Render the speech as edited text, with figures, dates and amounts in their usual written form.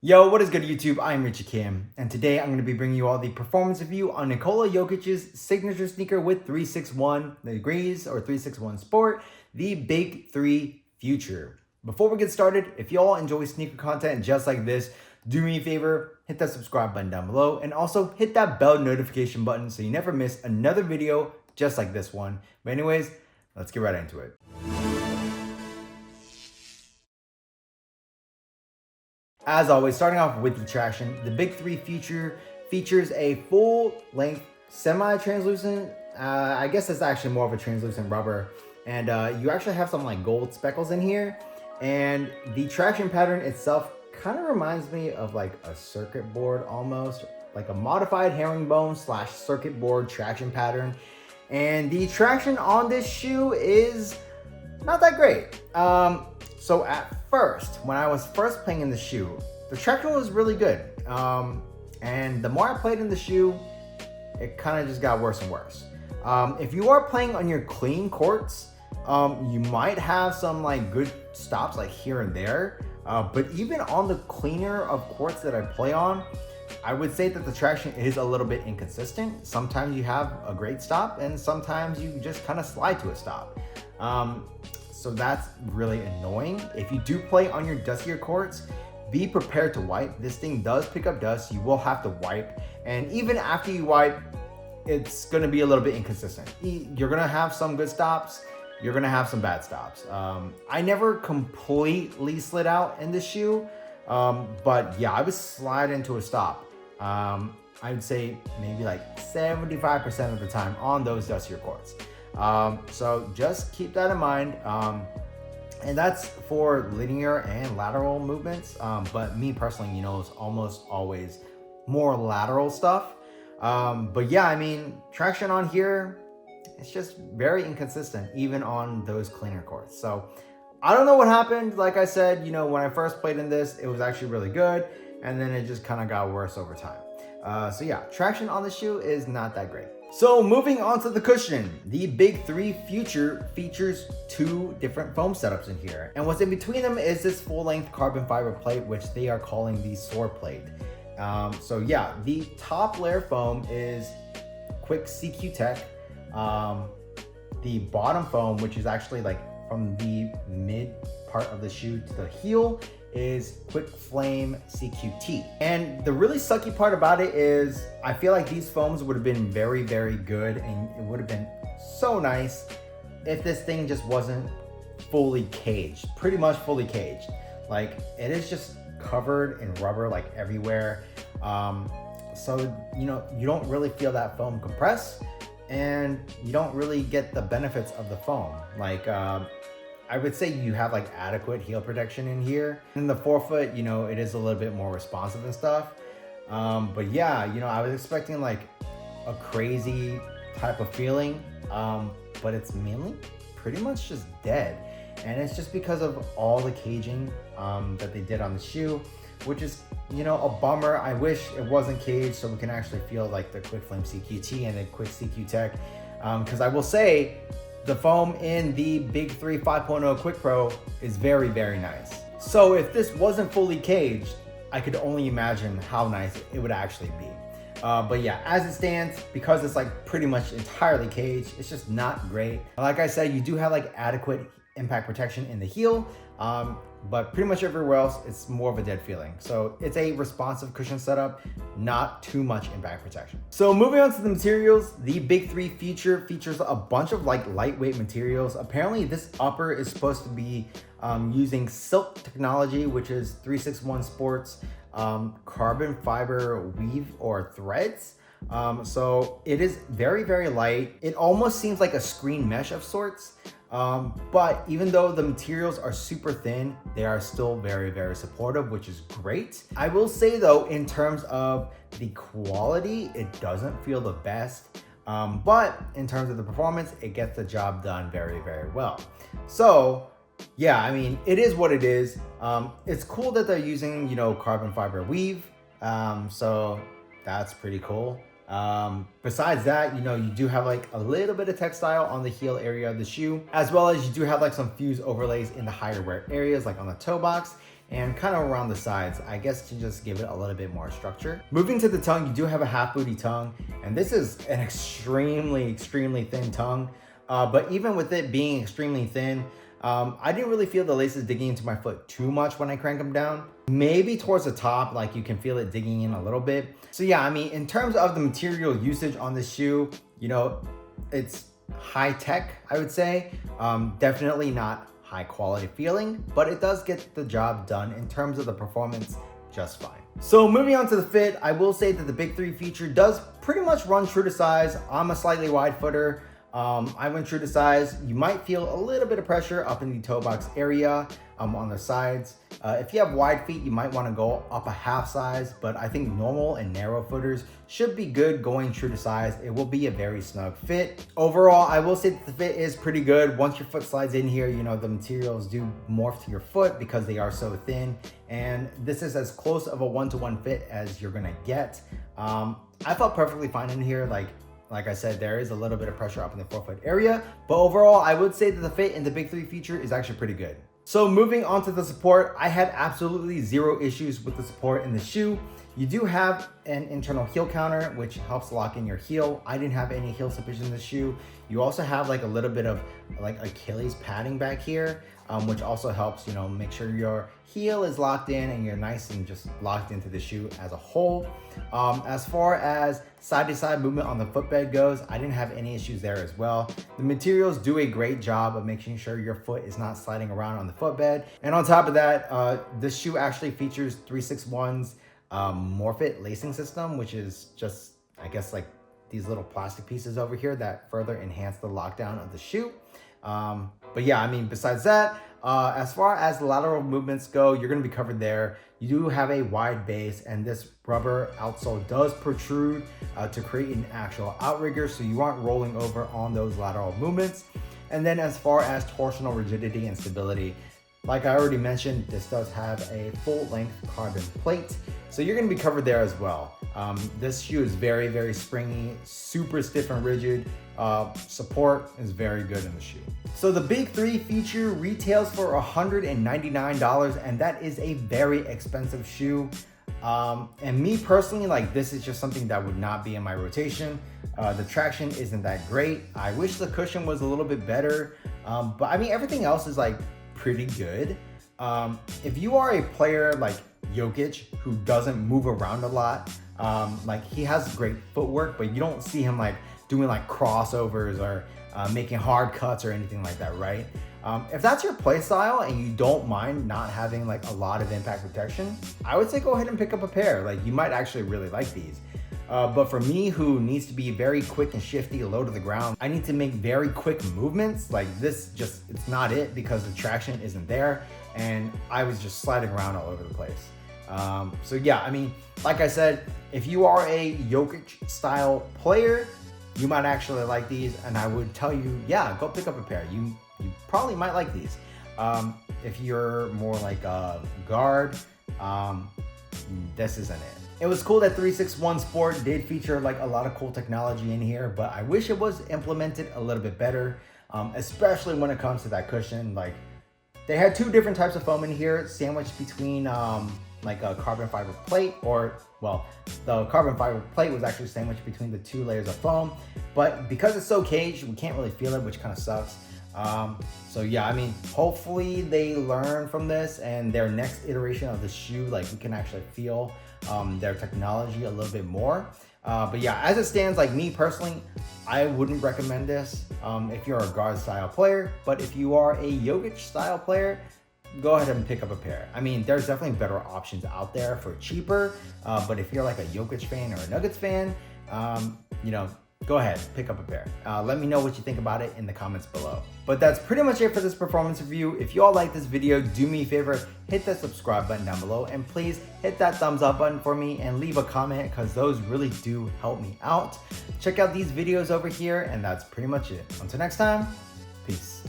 Yo, what is good YouTube? I'm Richie Kim, and today I'm going to be bringing you all the performance review on NIKOLA Jokic's signature sneaker with 361 degrees or 361 Sport, the Big 3 Future. Before we get started, if y'all enjoy sneaker content just like this, do me a favor, hit that subscribe button down below, and also hit that bell notification button so you never miss another video just like this one. But anyways, let's get right into it. As always, starting off with the traction, the Big 3 Future features a full-length semi-translucent, I guess it's actually more of a translucent rubber, and you actually have some like gold speckles in here, and the traction pattern itself kind of reminds me of like a circuit board almost, like a modified herringbone / circuit board traction pattern, and the traction on this shoe is not that great. So at first, when I was first playing in the shoe, the traction was really good. And the more I played in the shoe, it kind of just got worse and worse. If you are playing on your clean courts, you might have some like good stops like here and there. But even on the cleaner of courts that I play on, I would say that the traction is a little bit inconsistent. Sometimes you have a great stop and sometimes you just kind of slide to a stop. So that's really annoying. If you do play on your dustier courts, be prepared to wipe. This thing does pick up dust. You will have to wipe. And even after you wipe, it's gonna be a little bit inconsistent. You're gonna have some good stops. You're gonna have some bad stops. I never completely slid out in this shoe, but yeah, I would slide into a stop. I would say maybe like 75% of the time on those dustier courts. So just keep that in mind. And that's for linear and lateral movements. But me personally, it's almost always more lateral stuff. But yeah, I mean, traction on here, it's just very inconsistent, even on those cleaner courts. So I don't know what happened. Like I said, when I first played in this, it was actually really good. And then it just kind of got worse over time. So yeah, traction on the shoe is not that great. So moving on to the cushion, the Big 3 Future features 2 different foam setups in here. And what's in between them is this full-length carbon fiber plate, which they are calling the Soar plate. So yeah, the top layer foam is Quick CQ Tech. The bottom foam, which is actually like from the mid part of the shoe to the heel, is Quick Flame CQT. And the really sucky part about it is I feel like these foams would have been very, very good, and it would have been so nice if this thing just wasn't fully caged, pretty much fully caged. Like, it is just covered in rubber like everywhere. So, you don't really feel that foam compress, and you don't really get the benefits of the foam. Like, I would say you have like adequate heel protection in here. In the forefoot, it is a little bit more responsive and stuff. But yeah, I was expecting like a crazy type of feeling, but it's mainly pretty much just dead. And it's just because of all the caging that they did on the shoe, which is, a bummer. I wish it wasn't caged so we can actually feel like the Quick Flame CQT and the Quick CQ Tech. Because I will say, the foam in the Big 3 5.0 Quick Pro is very, very nice. So if this wasn't fully caged, I could only imagine how nice it would actually be. But yeah, as it stands, because it's like pretty much entirely caged, it's just not great. Like I said, you do have like adequate impact protection in the heel, but pretty much everywhere else, it's more of a dead feeling. So it's a responsive cushion setup, not too much impact protection. So moving on to the materials, the Big 3 Future features a bunch of like lightweight materials. Apparently this upper is supposed to be using silk technology, which is 361 Sports carbon fiber weave or threads. So it is very, very light. It almost seems like a screen mesh of sorts. But even though the materials are super thin, they are still very, very supportive, which is great. I will say though, in terms of the quality, it doesn't feel the best. But in terms of the performance, it gets the job done very, very well. So yeah, I mean, it is what it is. It's cool that they're using, carbon fiber weave. So that's pretty cool. Besides that, you do have like a little bit of textile on the heel area of the shoe, as well as you do have like some fuse overlays in the higher wear areas, like on the toe box. and kind of around the sides, I guess, to just give it a little bit more structure. Moving to the tongue, you do have a half booty tongue, and this is an extremely thin tongue. But even with it being extremely thin, I didn't really feel the laces digging into my foot too much when I crank them down. Maybe towards the top, like you can feel it digging in a little bit. So yeah, I mean, in terms of the material usage on this shoe, you know, it's high tech, I would say. Definitely not high quality feeling, but it does get the job done in terms of the performance just fine. So moving on to the fit, I will say that the Big 3 feature does pretty much run true to size. I'm a slightly wide footer. I went true to size. You might feel a little bit of pressure up in the toe box area on the sides. If you have wide feet, you might want to go up a half size, but I think normal and narrow footers should be good going true to size. It will be a very snug fit. Overall, I will say that the fit is pretty good. Once your foot slides in here, you know, the materials do morph to your foot because they are so thin. And this is as close of a one-to-one fit as you're gonna get. I felt perfectly fine in here. Like I said, there is a little bit of pressure up in the forefoot area, but overall, I would say that the fit in the Big 3 feature is actually pretty good. So moving on to the support, I had absolutely zero issues with the support in the shoe. You do have an internal heel counter, which helps lock in your heel. I didn't have any heel slippage in the shoe. You also have like a little bit of like Achilles padding back here, which also helps, you know, make sure your heel is locked in and you're nice and just locked into the shoe as a whole. As far as side-to-side movement on the footbed goes, I didn't have any issues there as well. The materials do a great job of making sure your foot is not sliding around on the footbed. And on top of that, this shoe actually features 361's Morph-It lacing system, which is just, I guess, like these little plastic pieces over here that further enhance the lockdown of the shoe. But yeah, I mean, besides that, as far as lateral movements go, you're going to be covered there. You do have a wide base, and this rubber outsole does protrude to create an actual outrigger, so you aren't rolling over on those lateral movements. And then as far as torsional rigidity and stability, like I already mentioned, this does have a full-length carbon plate, so you're going to be covered there as well. This shoe is very springy, super stiff and rigid. Support is very good in the shoe. So the Big 3 feature retails for $199, and that is a very expensive shoe. And me personally, like, this is just something that would not be in my rotation. The traction isn't that great. I wish the cushion was a little bit better, but I mean, everything else is like pretty good. If you are a player like Jokic who doesn't move around a lot, like he has great footwork, but you don't see him like doing like crossovers or making hard cuts or anything like that, right? If that's your play style and you don't mind not having like a lot of impact protection, I would say go ahead and pick up a pair. Like, you might actually really like these. But for me, who needs to be very quick and shifty, low to the ground, I need to make very quick movements. Like, this just, it's not it, because the traction isn't there, and I was just sliding around all over the place. So yeah, I mean, like I said, if you are a Jokic style player, you might actually like these, and I would tell you, yeah, go pick up a pair. You probably might like these. If you're more like a guard, this isn't it. It was cool that 361 Sport did feature like a lot of cool technology in here, but I wish it was implemented a little bit better, especially when it comes to that cushion. Like, they had two different types of foam in here, sandwiched between like a carbon fiber plate, or, well, the carbon fiber plate was actually sandwiched between the two layers of foam, but because it's so caged, we can't really feel it, which kind of sucks. So yeah, I mean, hopefully they learn from this, and their next iteration of the shoe, like, we can actually feel their technology a little bit more. But yeah, as it stands, like, me personally, I wouldn't recommend this if you're a guard style player, but if you are a Jokic style player, go ahead and pick up a pair. I mean, there's definitely better options out there for cheaper, but if you're like a Jokic fan or a Nuggets fan, you know, go ahead, pick up a pair. Let me know what you think about it in the comments below. But that's pretty much it for this performance review. If you all like this video, do me a favor, hit that subscribe button down below, and please hit that thumbs up button for me and leave a comment, because those really do help me out. Check out these videos over here, and that's pretty much it. Until next time, peace.